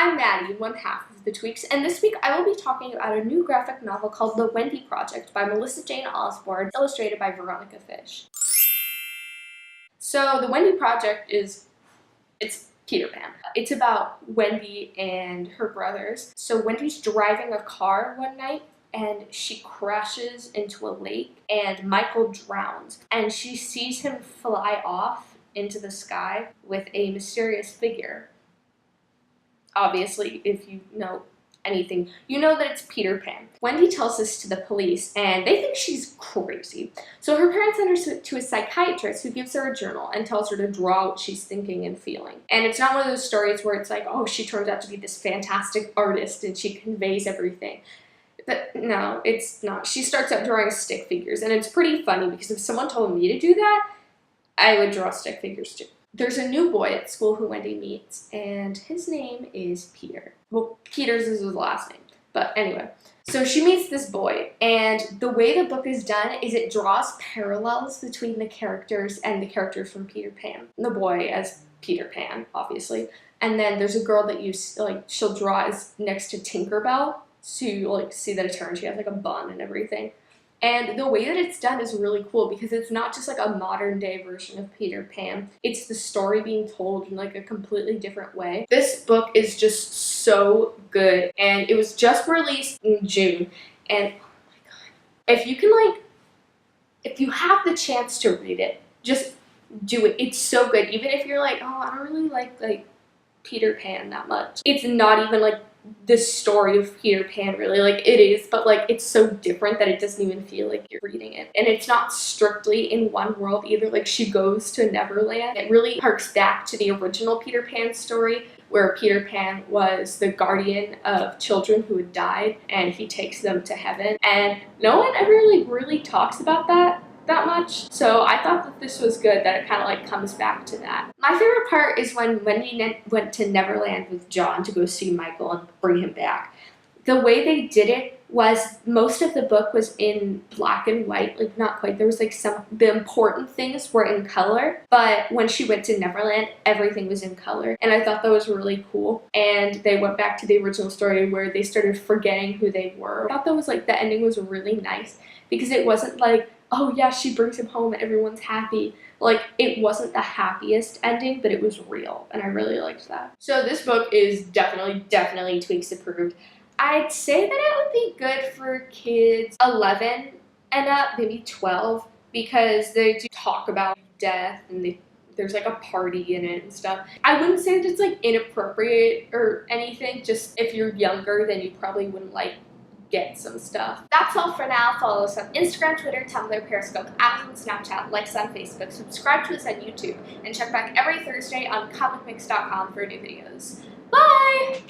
I'm Maddie, one half of the Tweeks, and this week I will be talking about a new graphic novel called The Wendy Project by Melissa Jan Osbourne, illustrated by Veronica Fish. So The Wendy Project it's Peter Pan. It's about Wendy and her brothers. So Wendy's driving a car one night and she crashes into a lake and Michael drowns, and she sees him fly off into the sky with a mysterious figure. Obviously, if you know anything, you know that it's Peter Pan. Wendy tells this to the police, and they think she's crazy. So her parents send her to a psychiatrist who gives her a journal and tells her to draw what she's thinking and feeling. And it's not one of those stories where it's like, oh, she turns out to be this fantastic artist and she conveys everything. But no, it's not. She starts out drawing stick figures, and it's pretty funny because if someone told me to do that, I would draw stick figures too. There's a new boy at school who Wendy meets, and his name is Peter. Well, Peter's is his last name, but anyway. So she meets this boy, and the way the book is done is it draws parallels between the characters and the characters from Peter Pan. The boy as Peter Pan, obviously. And then there's a girl that she'll draw as next to Tinkerbell, so you see that it's her, and she has like a bun and everything. And the way that it's done is really cool because it's not just like a modern day version of Peter Pan. It's the story being told in like a completely different way. This book is just so good, and it was just released in June. And oh my god, if you have the chance to read it, just do it. It's so good. Even if you're like, oh, I don't really like Peter Pan that much. It's not even like this story of Peter Pan, really. It is, but it's so different that it doesn't even feel like you're reading it. And it's not strictly in one world either. She goes to Neverland. It really harks back to the original Peter Pan story, where Peter Pan was the guardian of children who had died, and he takes them to heaven. And no one ever really talks about that much, so I thought that this was good, that it kind of comes back to that. My favorite part is when Wendy went to Neverland with John to go see Michael and bring him back. The way they did it was most of the book was in black and white, not quite. There was the important things were in color, but when she went to Neverland, everything was in color, and I thought that was really cool. And they went back to the original story where they started forgetting who they were. I thought that was the ending was really nice because it wasn't oh yeah, she brings him home and everyone's happy. It wasn't the happiest ending, but it was real, and I really liked that. So this book is definitely Tweeks approved. I'd say that it would be good for kids 11 and up, maybe 12, because they do talk about death and there's a party in it and stuff. I wouldn't say that it's inappropriate or anything, just if you're younger then you probably wouldn't get some stuff. That's all for now. Follow us on Instagram, Twitter, Tumblr, Periscope, Apple, and Snapchat, like us on Facebook, subscribe to us on YouTube, and check back every Thursday on ComicMix.com for new videos. Bye!